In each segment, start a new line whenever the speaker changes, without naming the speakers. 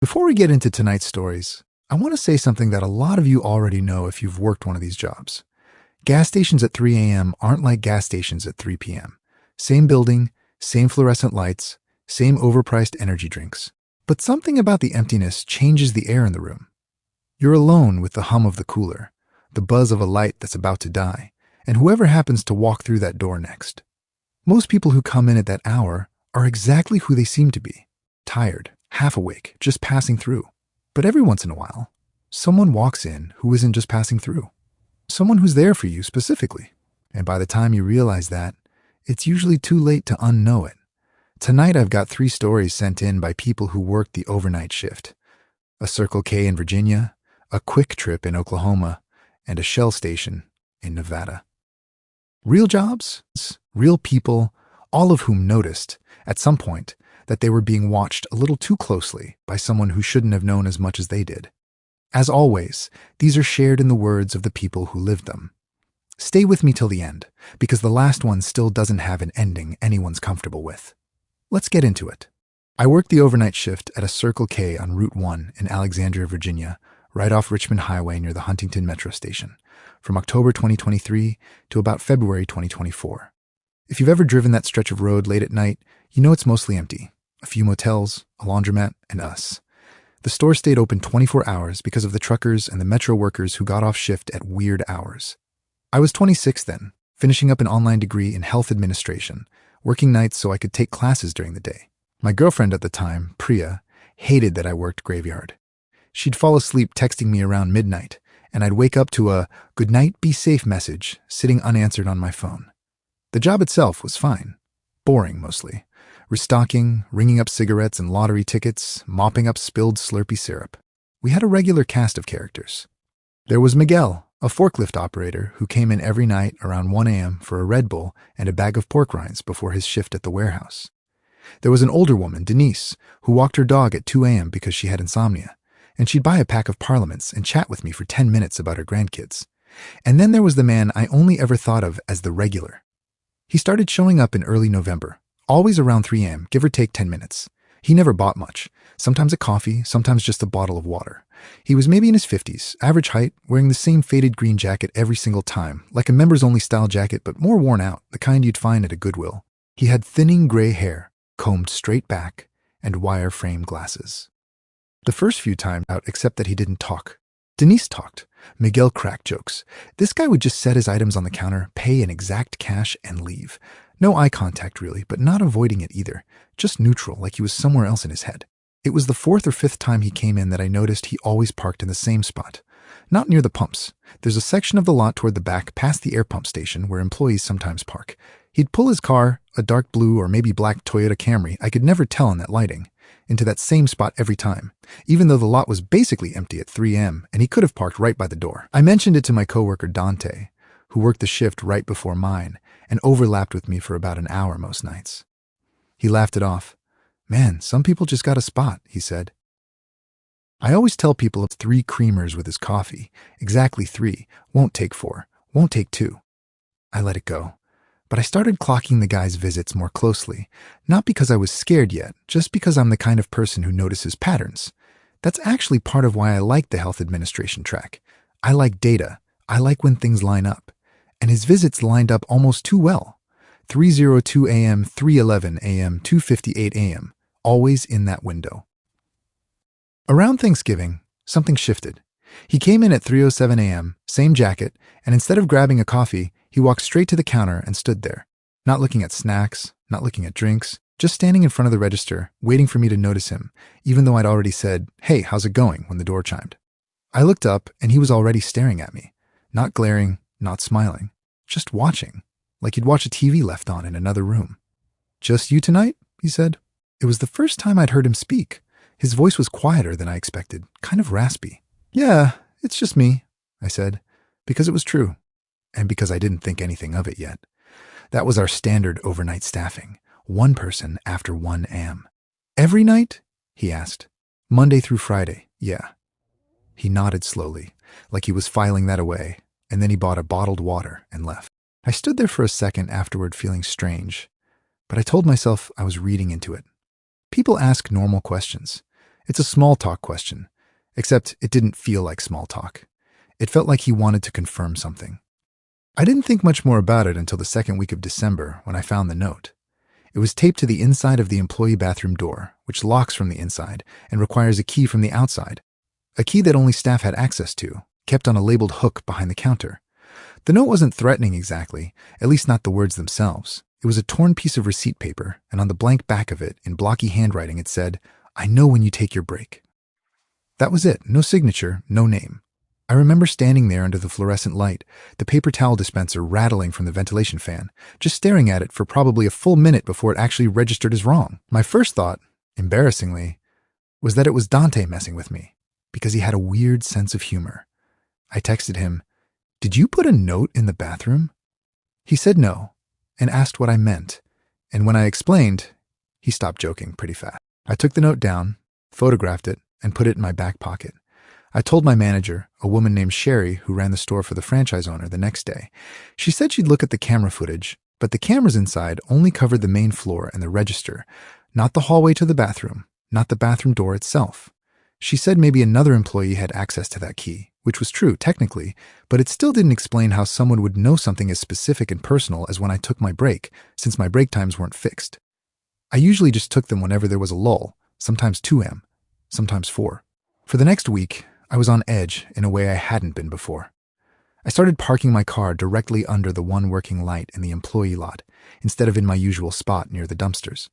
Before we get into tonight's stories, I want to say something that a lot of you already know if you've worked one of these jobs. Gas stations at 3 a.m. aren't like gas stations at 3 p.m. Same building, same fluorescent lights, same overpriced energy drinks. But something about the emptiness changes the air in the room. You're alone with the hum of the cooler, the buzz of a light that's about to die, and whoever happens to walk through that door next. Most people who come in at that hour are exactly who they seem to be. Tired, half awake, just passing through. But every once in a while, someone walks in who isn't just passing through. Someone who's there for you specifically. And by the time you realize that, it's usually too late to unknow it. Tonight I've got 3 stories sent in by people who worked the overnight shift. A Circle K in Virginia, a QuikTrip in Oklahoma, and a Shell station in Nevada. Real jobs, real people, all of whom noticed, at some point, that they were being watched a little too closely by someone who shouldn't have known as much as they did. As always, these are shared in the words of the people who lived them. Stay with me till the end, because the last one still doesn't have an ending anyone's comfortable with. Let's get into it. I worked the overnight shift at a Circle K on Route 1 in Alexandria, Virginia, right off Richmond Highway near the Huntington Metro Station, from October 2023 to about February 2024. If you've ever driven that stretch of road late at night, you know it's mostly empty. A few motels, a laundromat, and us. The store stayed open 24 hours because of the truckers and the metro workers who got off shift at weird hours. I was 26 then, finishing up an online degree in health administration, working nights so I could take classes during the day. My girlfriend at the time, Priya, hated that I worked graveyard. She'd fall asleep texting me around midnight, and I'd wake up to a "good night, be safe" message sitting unanswered on my phone. The job itself was fine. Boring, mostly. Restocking, ringing up cigarettes and lottery tickets, mopping up spilled Slurpee syrup. We had a regular cast of characters. There was Miguel, a forklift operator who came in every night around 1 a.m. for a Red Bull and a bag of pork rinds before his shift at the warehouse. There was an older woman, Denise, who walked her dog at 2 a.m. because she had insomnia, and she'd buy a pack of Parliaments and chat with me for 10 minutes about her grandkids. And then there was the man I only ever thought of as the regular. He started showing up in early November, always around 3 a.m., give or take 10 minutes. He never bought much, sometimes a coffee, sometimes just a bottle of water. He was maybe in his 50s, average height, wearing the same faded green jacket every single time, like a members-only style jacket but more worn out, the kind you'd find at a Goodwill. He had thinning gray hair, combed straight back, and wire-frame glasses. The first few times out, except that he didn't talk. Denise talked. Miguel cracked jokes. This guy would just set his items on the counter, pay in exact cash, and leave. No eye contact really, but not avoiding it either. Just neutral, like he was somewhere else in his head. It was the 4th or 5th time he came in that I noticed he always parked in the same spot. Not near the pumps. There's a section of the lot toward the back past the air pump station where employees sometimes park. He'd pull his car, a dark blue or maybe black Toyota Camry, I could never tell in that lighting, into that same spot every time, even though the lot was basically empty at 3 a.m. and he could have parked right by the door. I mentioned it to my coworker Dante, who worked the shift right before mine and overlapped with me for about an hour most nights. He laughed it off. "Man, some people just got a spot," he said. I always tell people of 3 creamers with his coffee. Exactly 3. Won't take 4. Won't take 2. I let it go. But I started clocking the guy's visits more closely, not because I was scared yet, just because I'm the kind of person who notices patterns. That's actually part of why I like the health administration track. I like data. I like when things line up. And his visits lined up almost too well. 3:02 a.m., 3:11 a.m., 2:58 a.m., always in that window. Around Thanksgiving, something shifted. He came in at 3:07 a.m., same jacket, and instead of grabbing a coffee, he walked straight to the counter and stood there, not looking at snacks, not looking at drinks, just standing in front of the register, waiting for me to notice him, even though I'd already said, "Hey, how's it going?" when the door chimed. I looked up, and he was already staring at me, not glaring, not smiling, just watching, like he'd watch a TV left on in another room. "Just you tonight?" he said. It was the first time I'd heard him speak. His voice was quieter than I expected, kind of raspy. "Yeah, it's just me," I said, because it was true, and because I didn't think anything of it yet. That was our standard overnight staffing, 1 person after 1 a.m. "Every night?" he asked. "Monday through Friday, yeah." He nodded slowly, like he was filing that away, and then he bought a bottled water and left. I stood there for a second afterward feeling strange, but I told myself I was reading into it. People ask normal questions. It's a small talk question, except it didn't feel like small talk. It felt like he wanted to confirm something. I didn't think much more about it until the second week of December when I found the note. It was taped to the inside of the employee bathroom door, which locks from the inside and requires a key from the outside, a key that only staff had access to, kept on a labeled hook behind the counter. The note wasn't threatening exactly, at least not the words themselves. It was a torn piece of receipt paper, and on the blank back of it, in blocky handwriting, it said, "I know when you take your break." That was it. No signature, no name. I remember standing there under the fluorescent light, the paper towel dispenser rattling from the ventilation fan, just staring at it for probably a full minute before it actually registered as wrong. My first thought, embarrassingly, was that it was Dante messing with me, because he had a weird sense of humor. I texted him, "Did you put a note in the bathroom?" He said no, and asked what I meant, and when I explained, he stopped joking pretty fast. I took the note down, photographed it, and put it in my back pocket. I told my manager, a woman named Sherry, who ran the store for the franchise owner, the next day. She said she'd look at the camera footage, but the cameras inside only covered the main floor and the register, not the hallway to the bathroom, not the bathroom door itself. She said maybe another employee had access to that key, which was true technically, but it still didn't explain how someone would know something as specific and personal as when I took my break, since my break times weren't fixed. I usually just took them whenever there was a lull, sometimes 2 a.m., sometimes 4. For the next week, I was on edge in a way I hadn't been before. I started parking my car directly under the one working light in the employee lot, instead of in my usual spot near the dumpsters.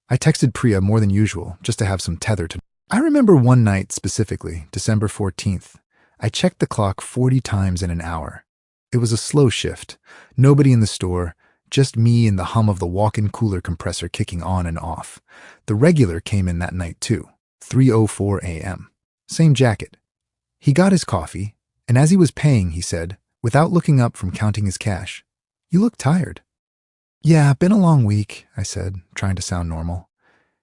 I texted Priya more than usual, just to have some tether to. I remember one night specifically, December 14th. I checked the clock 40 times in an hour. It was a slow shift. Nobody in the store, just me and the hum of the walk-in cooler compressor kicking on and off. The regular came in that night too, 3:04 a.m. Same jacket. He got his coffee, and as he was paying, he said, without looking up from counting his cash, "You look tired." "Yeah, been a long week," I said, trying to sound normal.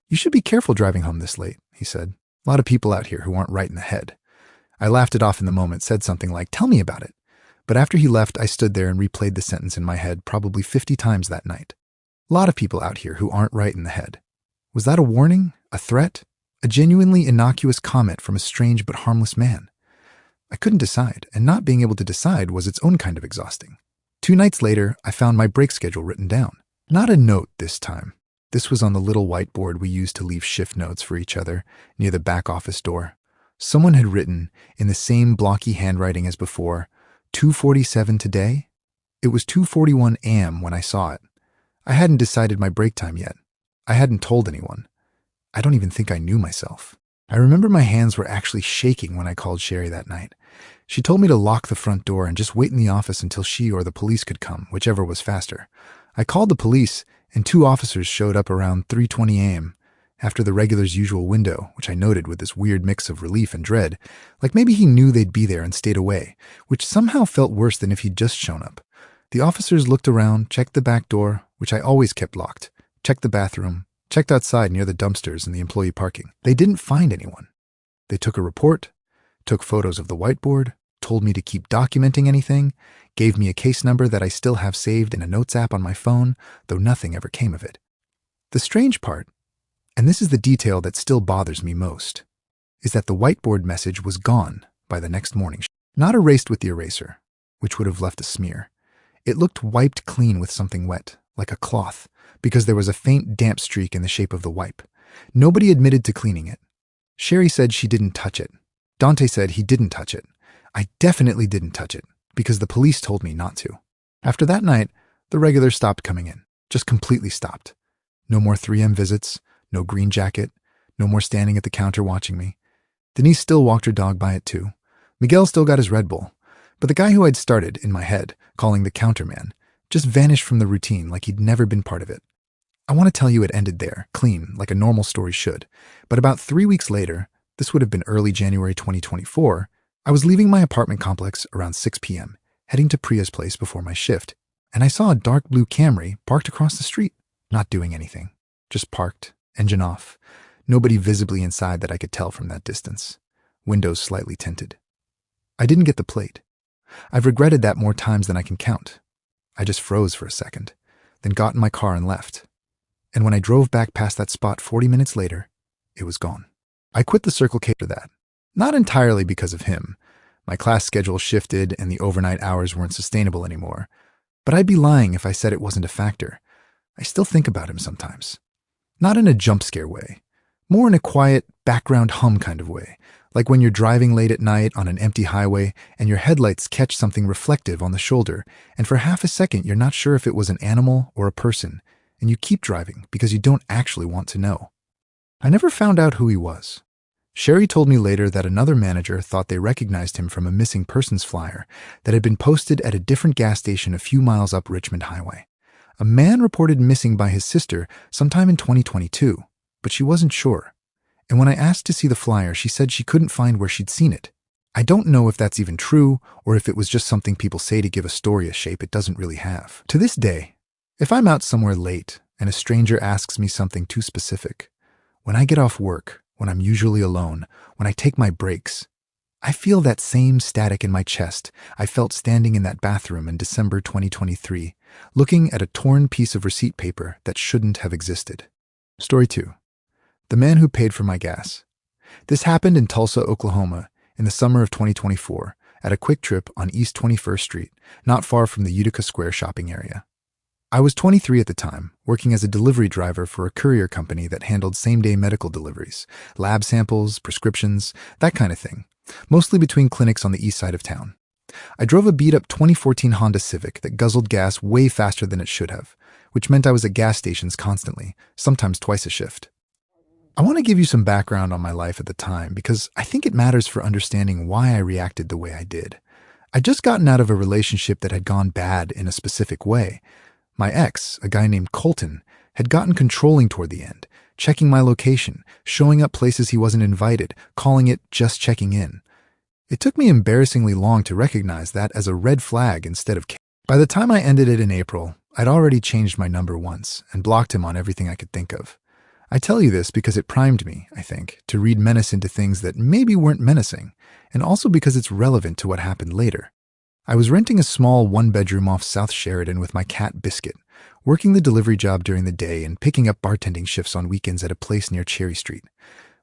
"You should be careful driving home this late," he said. "A lot of people out here who aren't right in the head." I laughed it off in the moment, said something like, "Tell me about it." But after he left, I stood there and replayed the sentence in my head probably 50 times that night. A lot of people out here who aren't right in the head. Was that a warning? A threat? A genuinely innocuous comment from a strange but harmless man? I couldn't decide, and not being able to decide was its own kind of exhausting. 2 nights later, I found my break schedule written down. Not a note this time. This was on the little whiteboard we used to leave shift notes for each other near the back office door. Someone had written, in the same blocky handwriting as before, 2:47 today? It was 2:41 a.m. when I saw it. I hadn't decided my break time yet. I hadn't told anyone. I don't even think I knew myself. I remember my hands were actually shaking when I called Sherry that night. She told me to lock the front door and just wait in the office until she or the police could come, whichever was faster. I called the police, and 2 officers showed up around 3:20 a.m., after the regular's usual window, which I noted with this weird mix of relief and dread, like maybe he knew they'd be there and stayed away, which somehow felt worse than if he'd just shown up. The officers looked around, checked the back door, which I always kept locked, checked the bathroom, checked outside near the dumpsters and the employee parking. They didn't find anyone. They took a report, took photos of the whiteboard, told me to keep documenting anything, gave me a case number that I still have saved in a notes app on my phone, though nothing ever came of it. The strange part, and this is the detail that still bothers me most, is that the whiteboard message was gone by the next morning. Not erased with the eraser, which would have left a smear. It looked wiped clean with something wet, like a cloth, because there was a faint damp streak in the shape of the wipe. Nobody admitted to cleaning it. Sherry said she didn't touch it. Dante said he didn't touch it. I definitely didn't touch it, because the police told me not to. After that night, the regular stopped coming in. Just completely stopped. No more 3M visits, no green jacket, no more standing at the counter watching me. Denise still walked her dog by it too. Miguel still got his Red Bull. But the guy who I'd started, in my head, calling the counterman, just vanished from the routine like he'd never been part of it. I want to tell you it ended there, clean, like a normal story should. But about 3 weeks later, this would have been early January 2024, I was leaving my apartment complex around 6 p.m., heading to Priya's place before my shift, and I saw a dark blue Camry parked across the street, not doing anything, just parked, engine off, nobody visibly inside that I could tell from that distance, windows slightly tinted. I didn't get the plate. I've regretted that more times than I can count. I just froze for a second, then got in my car and left. And when I drove back past that spot 40 minutes later, it was gone. I quit the Circle K after that. Not entirely because of him. My class schedule shifted and the overnight hours weren't sustainable anymore. But I'd be lying if I said it wasn't a factor. I still think about him sometimes. Not in a jump scare way. More in a quiet, background hum kind of way. Like when you're driving late at night on an empty highway and your headlights catch something reflective on the shoulder, and for half a second you're not sure if it was an animal or a person, and you keep driving because you don't actually want to know. I never found out who he was. Sherry told me later that another manager thought they recognized him from a missing persons flyer that had been posted at a different gas station a few miles up Richmond Highway. A man reported missing by his sister sometime in 2022, but she wasn't sure. And when I asked to see the flyer, she said she couldn't find where she'd seen it. I don't know if that's even true or if it was just something people say to give a story a shape it doesn't really have. To this day, if I'm out somewhere late and a stranger asks me something too specific, when I get off work, when I'm usually alone, when I take my breaks, I feel that same static in my chest I felt standing in that bathroom in December 2023, looking at a torn piece of receipt paper that shouldn't have existed. Story 2. The man who paid for my gas. This happened in Tulsa, Oklahoma, in the summer of 2024, at a QuikTrip on East 21st Street, not far from the Utica Square shopping area. I was 23 at the time, working as a delivery driver for a courier company that handled same-day medical deliveries, lab samples, prescriptions, that kind of thing, mostly between clinics on the east side of town. I drove a beat-up 2014 Honda Civic that guzzled gas way faster than it should have, which meant I was at gas stations constantly, sometimes twice a shift. I want to give you some background on my life at the time because I think it matters for understanding why I reacted the way I did. I'd just gotten out of a relationship that had gone bad in a specific way. My ex, a guy named Colton, had gotten controlling toward the end, checking my location, showing up places he wasn't invited, calling it just checking in. It took me embarrassingly long to recognize that as a red flag instead of. By the time I ended it in April, I'd already changed my number once and blocked him on everything I could think of. I tell you this because it primed me, I think, to read menace into things that maybe weren't menacing, and also because it's relevant to what happened later. I was renting a small one-bedroom off South Sheridan with my cat Biscuit, working the delivery job during the day and picking up bartending shifts on weekends at a place near Cherry Street.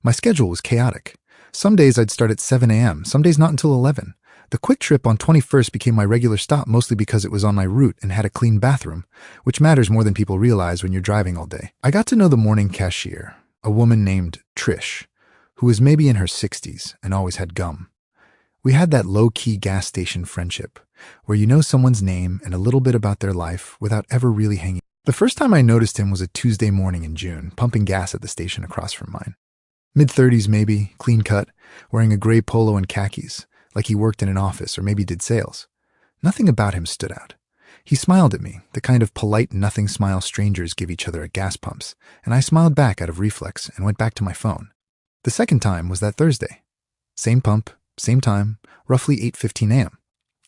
My schedule was chaotic. Some days I'd start at 7 a.m., some days not until 11. The QuikTrip on 21st became my regular stop mostly because it was on my route and had a clean bathroom, which matters more than people realize when you're driving all day. I got to know the morning cashier, a woman named Trish, who was maybe in her 60s and always had gum. We had that low-key gas station friendship, where you know someone's name and a little bit about their life without ever really hanging. The first time I noticed him was a Tuesday morning in June, pumping gas at the station across from mine. Mid-30s maybe, clean cut, wearing a gray polo and khakis, like he worked in an office or maybe did sales. Nothing about him stood out. He smiled at me, the kind of polite nothing smile strangers give each other at gas pumps, and I smiled back out of reflex and went back to my phone. The second time was that Thursday. Same pump, same time, roughly 8:15 a.m.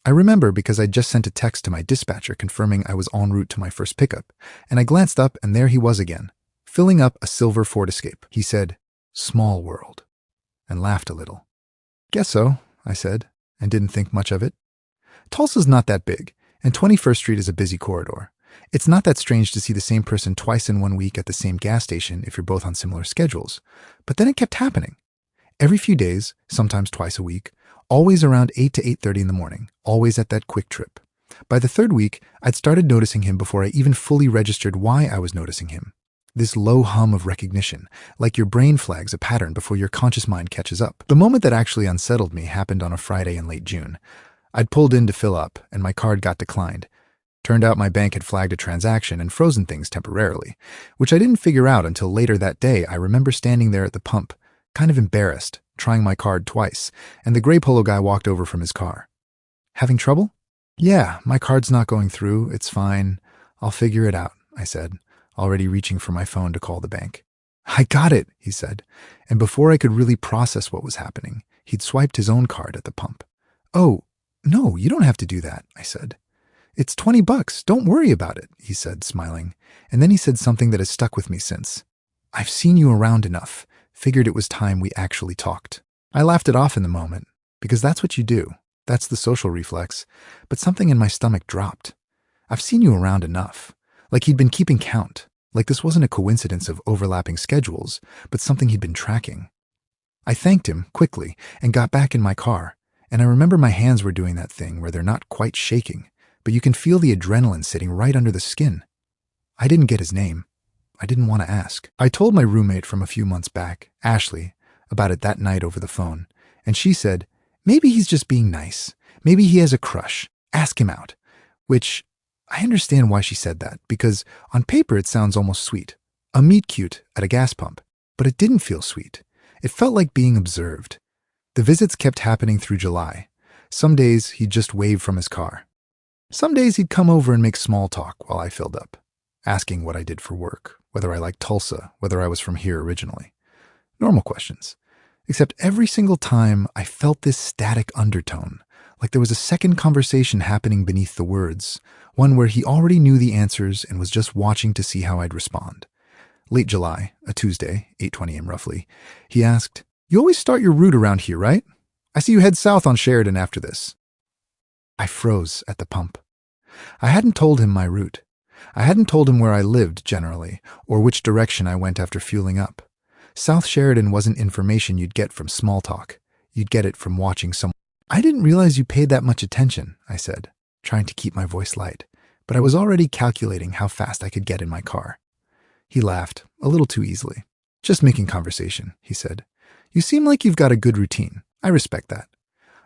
I remember because I'd just sent a text to my dispatcher confirming I was en route to my first pickup, and I glanced up and there he was again, filling up a silver Ford Escape. He said, "Small world," and laughed a little. "Guess so," I said, and didn't think much of it. Tulsa's not that big, and 21st Street is a busy corridor. It's not that strange to see the same person twice in 1 week at the same gas station if you're both on similar schedules. But then it kept happening. Every few days, sometimes twice a week, always around 8 to 8:30 in the morning, always at that QuikTrip. By the third week, I'd started noticing him before I even fully registered why I was noticing him. This low hum of recognition, like your brain flags a pattern before your conscious mind catches up. The moment that actually unsettled me happened on a Friday in late June. I'd pulled in to fill up, and my card got declined. Turned out my bank had flagged a transaction and frozen things temporarily, which I didn't figure out until later that day. I remember standing there at the pump, kind of embarrassed, trying my card twice, and the gray polo guy walked over from his car. "Having trouble?" "Yeah, my card's not going through. It's fine. I'll figure it out," I said, already reaching for my phone to call the bank. "I got it," he said, and before I could really process what was happening, he'd swiped his own card at the pump. "Oh, no, you don't have to do that," I said. "It's $20. Don't worry about it," he said, smiling, and then he said something that has stuck with me since. "I've seen you around enough. Figured it was time we actually talked." I laughed it off in the moment, because that's what you do. That's the social reflex, but something in my stomach dropped. I've seen you around enough. Like he'd been keeping count. Like this wasn't a coincidence of overlapping schedules, but something he'd been tracking. I thanked him quickly and got back in my car, and I remember my hands were doing that thing where they're not quite shaking, but you can feel the adrenaline sitting right under the skin. I didn't get his name. I didn't want to ask. I told my roommate from a few months back, Ashley, about it that night over the phone, and she said, maybe he's just being nice. Maybe he has a crush. Ask him out. Which, I understand why she said that, because on paper it sounds almost sweet. A meet cute at a gas pump. But it didn't feel sweet. It felt like being observed. The visits kept happening through July. Some days he'd just wave from his car. Some days he'd come over and make small talk while I filled up, asking what I did for work, whether I liked Tulsa, whether I was from here originally. Normal questions. Except every single time I felt this static undertone, like there was a second conversation happening beneath the words, one where he already knew the answers and was just watching to see how I'd respond. Late July, a Tuesday, 8:20 a.m. roughly, he asked, "You always start your route around here, right? I see you head south on Sheridan after this." I froze at the pump. I hadn't told him my route. I hadn't told him where I lived, generally, or which direction I went after fueling up. South Sheridan wasn't information you'd get from small talk. You'd get it from watching someone. "I didn't realize you paid that much attention," I said, trying to keep my voice light, but I was already calculating how fast I could get in my car. He laughed, a little too easily. "Just making conversation," he said. "You seem like you've got a good routine. I respect that."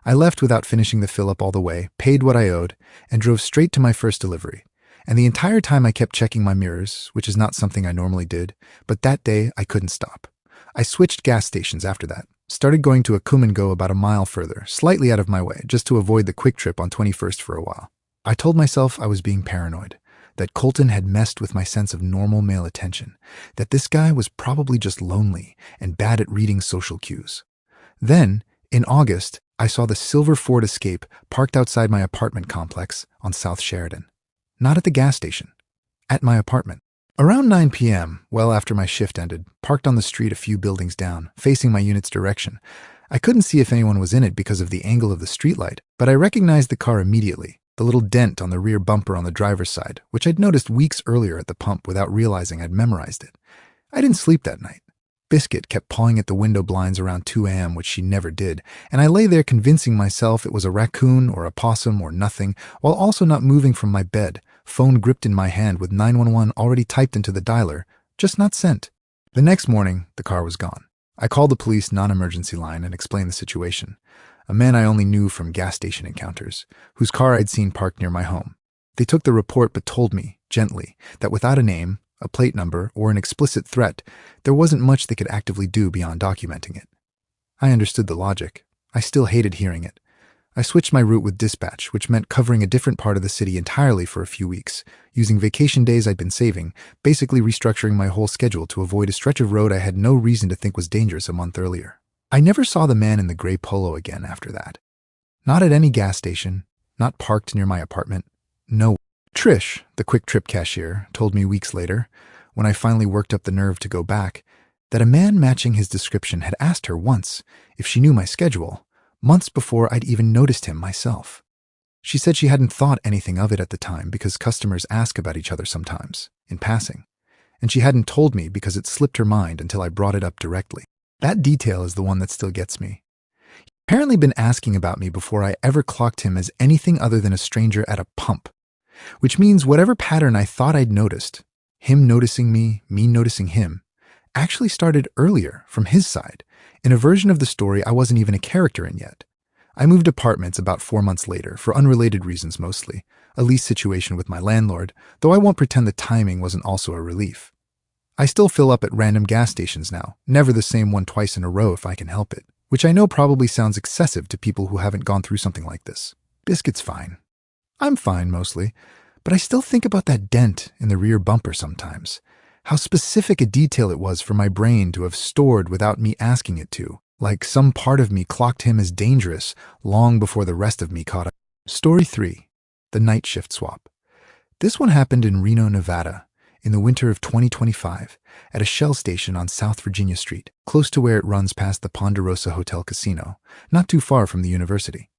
I left without finishing the fill-up all the way, paid what I owed, and drove straight to my first delivery. And the entire time I kept checking my mirrors, which is not something I normally did, but that day I couldn't stop. I switched gas stations after that, started going to a come-and-go about a mile further, slightly out of my way, just to avoid the QuikTrip on 21st for a while. I told myself I was being paranoid, that Colton had messed with my sense of normal male attention, that this guy was probably just lonely and bad at reading social cues. Then, in August, I saw the silver Ford Escape parked outside my apartment complex on South Sheridan. Not at the gas station, at my apartment. Around 9 p.m., well after my shift ended, parked on the street a few buildings down, facing my unit's direction. I couldn't see if anyone was in it because of the angle of the streetlight, but I recognized the car immediately, the little dent on the rear bumper on the driver's side, which I'd noticed weeks earlier at the pump without realizing I'd memorized it. I didn't sleep that night. Biscuit kept pawing at the window blinds around 2 a.m., which she never did, and I lay there convincing myself it was a raccoon or a possum or nothing, while also not moving from my bed, phone gripped in my hand with 911 already typed into the dialer, just not sent. The next morning, the car was gone. I called the police non-emergency line and explained the situation. A man I only knew from gas station encounters, whose car I'd seen parked near my home. They took the report but told me, gently, that without a name, a plate number, or an explicit threat, there wasn't much they could actively do beyond documenting it. I understood the logic. I still hated hearing it. I switched my route with dispatch, which meant covering a different part of the city entirely for a few weeks, using vacation days I'd been saving, basically restructuring my whole schedule to avoid a stretch of road I had no reason to think was dangerous a month earlier. I never saw the man in the gray polo again after that. Not at any gas station, not parked near my apartment, no. Trish, the QuikTrip cashier, told me weeks later, when I finally worked up the nerve to go back, that a man matching his description had asked her once if she knew my schedule, months before I'd even noticed him myself. She said she hadn't thought anything of it at the time because customers ask about each other sometimes, in passing, and she hadn't told me because it slipped her mind until I brought it up directly. That detail is the one that still gets me. He'd apparently been asking about me before I ever clocked him as anything other than a stranger at a pump. Which means whatever pattern I thought I'd noticed, him noticing me noticing him, actually started earlier from his side, in a version of the story I wasn't even a character in yet. I moved apartments about 4 months later, for unrelated reasons mostly, a lease situation with my landlord, though I won't pretend the timing wasn't also a relief. I still fill up at random gas stations now, never the same one twice in a row if I can help it, which I know probably sounds excessive to people who haven't gone through something like this. Biscuit's fine. I'm fine, mostly, but I still think about that dent in the rear bumper sometimes. How specific a detail it was for my brain to have stored without me asking it to, like some part of me clocked him as dangerous long before the rest of me caught up. Story 3. The night shift swap. This one happened in Reno, Nevada, in the winter of 2025, at a Shell station on South Virginia Street, close to where it runs past the Ponderosa Hotel Casino, not too far from the university.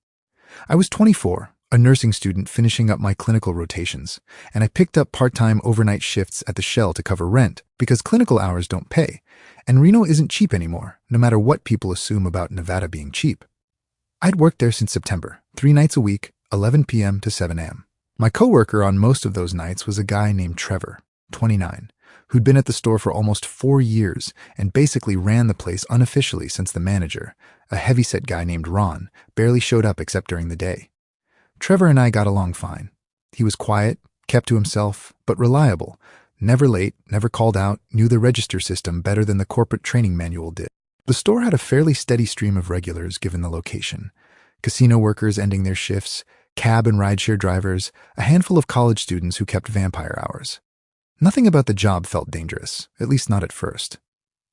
I was 24, a nursing student finishing up my clinical rotations, and I picked up part-time overnight shifts at the Shell to cover rent because clinical hours don't pay, and Reno isn't cheap anymore, no matter what people assume about Nevada being cheap. I'd worked there since September, 3 nights a week, 11 p.m. to 7 a.m. My coworker on most of those nights was a guy named Trevor, 29, who'd been at the store for almost 4 years and basically ran the place unofficially since the manager, a heavyset guy named Ron, barely showed up except during the day. Trevor and I got along fine. He was quiet, kept to himself, but reliable, never late, never called out, knew the register system better than the corporate training manual did. The store had a fairly steady stream of regulars given the location. Casino workers ending their shifts, cab and rideshare drivers, a handful of college students who kept vampire hours. Nothing about the job felt dangerous, at least not at first.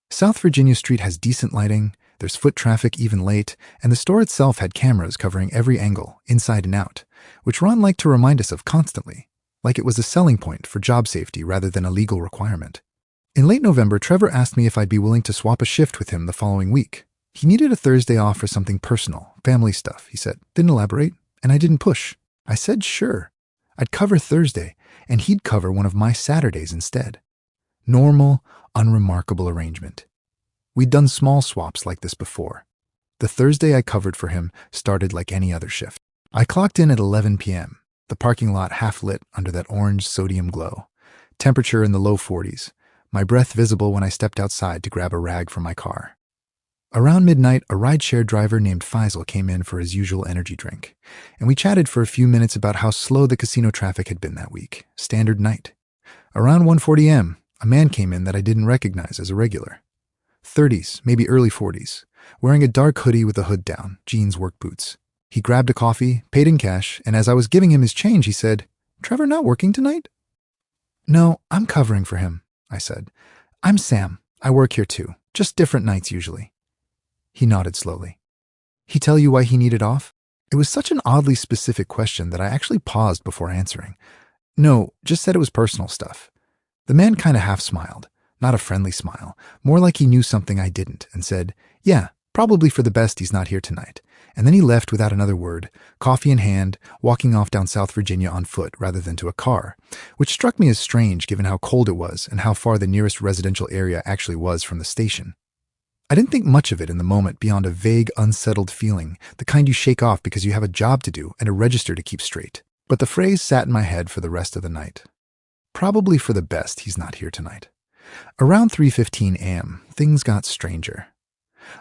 South Virginia Street has decent lighting, there's foot traffic even late, and the store itself had cameras covering every angle, inside and out, which Ron liked to remind us of constantly, like it was a selling point for job safety rather than a legal requirement. In late November, Trevor asked me if I'd be willing to swap a shift with him the following week. He needed a Thursday off for something personal, family stuff, he said. Didn't elaborate, and I didn't push. I said sure. I'd cover Thursday, and he'd cover one of my Saturdays instead. Normal, unremarkable arrangement. We'd done small swaps like this before. The Thursday I covered for him started like any other shift. I clocked in at 11 p.m., the parking lot half lit under that orange sodium glow. Temperature in the low 40s, my breath visible when I stepped outside to grab a rag from my car. Around midnight, a rideshare driver named Faisal came in for his usual energy drink, and we chatted for a few minutes about how slow the casino traffic had been that week, standard night. Around 1:40 a.m., a man came in that I didn't recognize as a regular. 30s, maybe early 40s, wearing a dark hoodie with the hood down, jeans, work boots. He grabbed a coffee, paid in cash, and as I was giving him his change, he said, "Trevor not working tonight?" "No, I'm covering for him," I said. "I'm Sam. I work here too, just different nights usually." He nodded slowly. "He tell you why he needed off?" It was such an oddly specific question that I actually paused before answering. "No, just said it was personal stuff." The man kind of half smiled. Not a friendly smile, more like he knew something I didn't, and said, "Yeah, probably for the best he's not here tonight." And then he left without another word, coffee in hand, walking off down South Virginia on foot rather than to a car, which struck me as strange given how cold it was and how far the nearest residential area actually was from the station. I didn't think much of it in the moment beyond a vague, unsettled feeling, the kind you shake off because you have a job to do and a register to keep straight. But the phrase sat in my head for the rest of the night. Probably for the best he's not here tonight. Around 3:15 a.m., things got stranger.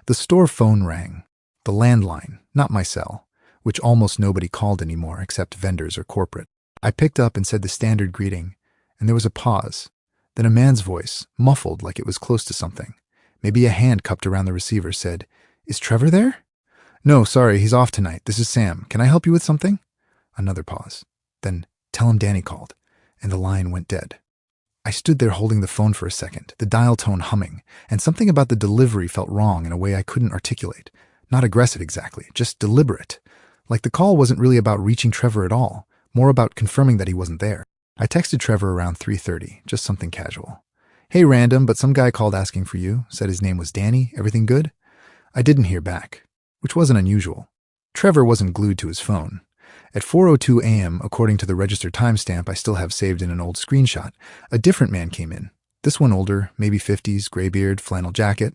The store phone rang. The landline, not my cell, which almost nobody called anymore except vendors or corporate. I picked up and said the standard greeting, and there was a pause. Then a man's voice, muffled like it was close to something, maybe a hand cupped around the receiver, said, "Is Trevor there?" "No, sorry, he's off tonight. This is Sam. Can I help you with something?" Another pause. Then, "Tell him Danny called," and the line went dead. I stood there holding the phone for a second, the dial tone humming, and something about the delivery felt wrong in a way I couldn't articulate. Not aggressive exactly, just deliberate. Like the call wasn't really about reaching Trevor at all, more about confirming that he wasn't there. I texted Trevor around 3:30, just something casual. "Hey random, but some guy called asking for you, said his name was Danny, everything good?" I didn't hear back, which wasn't unusual. Trevor wasn't glued to his phone. At 4:02 a.m., according to the register timestamp I still have saved in an old screenshot, a different man came in. This one older, maybe 50s, gray beard, flannel jacket.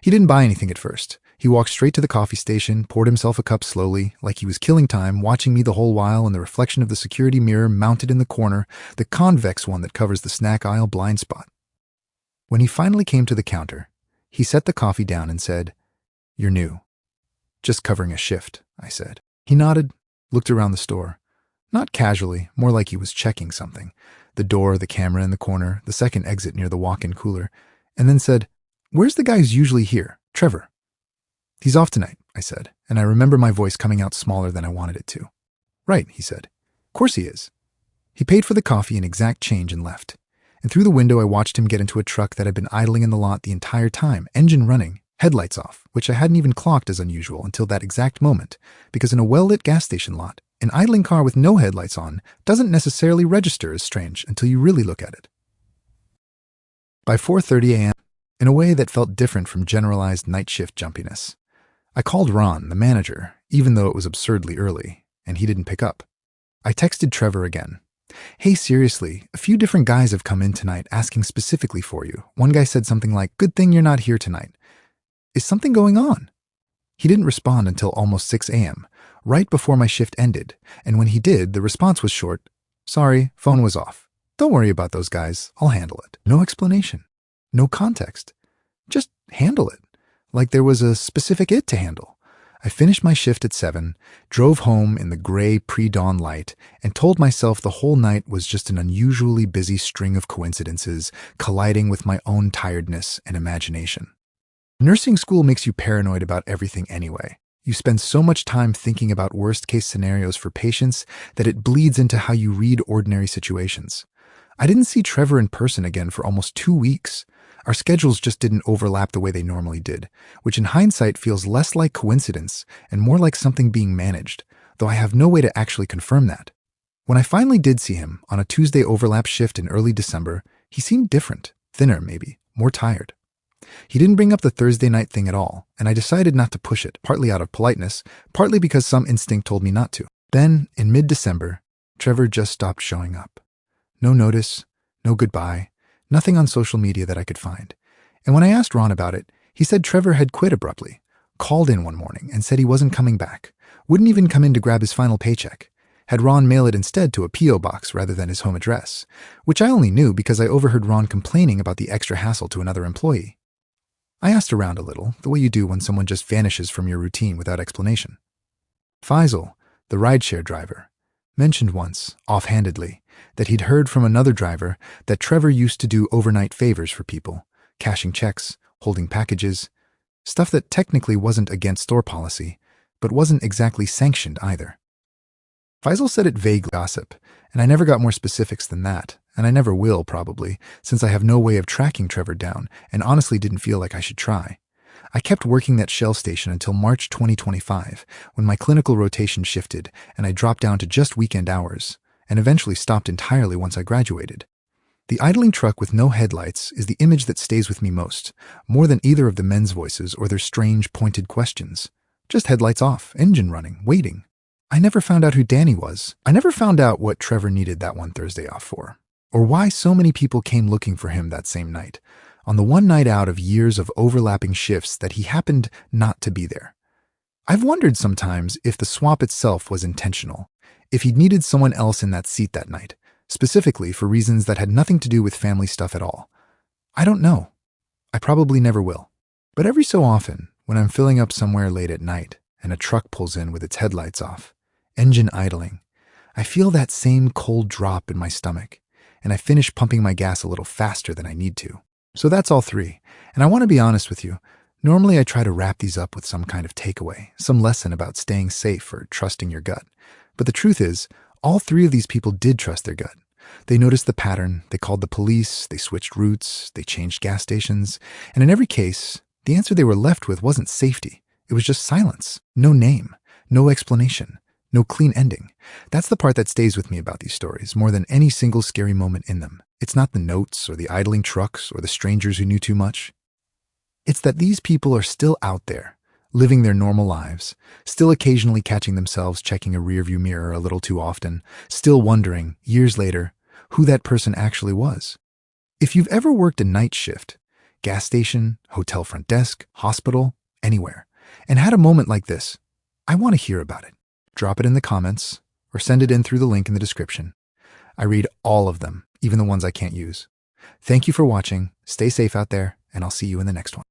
He didn't buy anything at first. He walked straight to the coffee station, poured himself a cup slowly, like he was killing time, watching me the whole while in the reflection of the security mirror mounted in the corner, the convex one that covers the snack aisle blind spot. When he finally came to the counter, he set the coffee down and said, "You're new." "Just covering a shift," I said. He nodded, looked around the store. Not casually, more like he was checking something. The door, the camera in the corner, the second exit near the walk-in cooler, and then said, "Where's the guy who's usually here? Trevor?" "He's off tonight," I said, and I remember my voice coming out smaller than I wanted it to. "Right," he said. "Course he is." He paid for the coffee in exact change and left. And through the window I watched him get into a truck that had been idling in the lot the entire time, engine running, headlights off, which I hadn't even clocked as unusual until that exact moment, because in a well-lit gas station lot, an idling car with no headlights on doesn't necessarily register as strange until you really look at it. By 4:30 a.m., in a way that felt different from generalized night shift jumpiness, I called Ron, the manager, even though it was absurdly early, and he didn't pick up. I texted Trevor again. Hey, seriously, a few different guys have come in tonight asking specifically for you. One guy said something like, "Good thing you're not here tonight. Is something going on?" He didn't respond until almost 6 a.m., right before my shift ended, and when he did, the response was short, "Sorry, phone was off. Don't worry about those guys, I'll handle it." No explanation. No context. Just handle it. Like there was a specific it to handle. I finished my shift at 7, drove home in the gray pre-dawn light, and told myself the whole night was just an unusually busy string of coincidences colliding with my own tiredness and imagination. Nursing school makes you paranoid about everything anyway. You spend so much time thinking about worst-case scenarios for patients that it bleeds into how you read ordinary situations. I didn't see Trevor in person again for almost 2 weeks. Our schedules just didn't overlap the way they normally did, which in hindsight feels less like coincidence and more like something being managed, though I have no way to actually confirm that. When I finally did see him on a Tuesday overlap shift in early December, he seemed different, thinner maybe, more tired. He didn't bring up the Thursday night thing at all, and I decided not to push it, partly out of politeness, partly because some instinct told me not to. Then, in mid-December, Trevor just stopped showing up. No notice, no goodbye, nothing on social media that I could find. And when I asked Ron about it, he said Trevor had quit abruptly, called in one morning and said he wasn't coming back, wouldn't even come in to grab his final paycheck, had Ron mail it instead to a P.O. box rather than his home address, which I only knew because I overheard Ron complaining about the extra hassle to another employee. I asked around a little, the way you do when someone just vanishes from your routine without explanation. Faisal, the rideshare driver, mentioned once, offhandedly, that he'd heard from another driver that Trevor used to do overnight favors for people, cashing checks, holding packages, stuff that technically wasn't against store policy, but wasn't exactly sanctioned either. Faisal said it vaguely gossip, and I never got more specifics than that, and I never will probably, since I have no way of tracking Trevor down and honestly didn't feel like I should try. I kept working that Shell station until March 2025, when my clinical rotation shifted and I dropped down to just weekend hours, and eventually stopped entirely once I graduated. The idling truck with no headlights is the image that stays with me most, more than either of the men's voices or their strange, pointed questions. Just headlights off, engine running, waiting. I never found out who Danny was. I never found out what Trevor needed that one Thursday off for, or why so many people came looking for him that same night, on the one night out of years of overlapping shifts that he happened not to be there. I've wondered sometimes if the swap itself was intentional, if he'd needed someone else in that seat that night, specifically for reasons that had nothing to do with family stuff at all. I don't know. I probably never will. But every so often, when I'm filling up somewhere late at night and a truck pulls in with its headlights off, engine idling, I feel that same cold drop in my stomach, and I finish pumping my gas a little faster than I need to. So that's all three, and I want to be honest with you. Normally I try to wrap these up with some kind of takeaway, some lesson about staying safe or trusting your gut. But the truth is, all three of these people did trust their gut. They noticed the pattern, they called the police, they switched routes, they changed gas stations, and in every case, the answer they were left with wasn't safety. It was just silence, no name, no explanation, no clean ending. That's the part that stays with me about these stories, more than any single scary moment in them. It's not the notes or the idling trucks or the strangers who knew too much. It's that these people are still out there, living their normal lives, still occasionally catching themselves checking a rearview mirror a little too often, still wondering, years later, who that person actually was. If you've ever worked a night shift, gas station, hotel front desk, hospital, anywhere, and had a moment like this, I want to hear about it. Drop it in the comments or send it in through the link in the description. I read all of them, even the ones I can't use. Thank you for watching, stay safe out there, and I'll see you in the next one.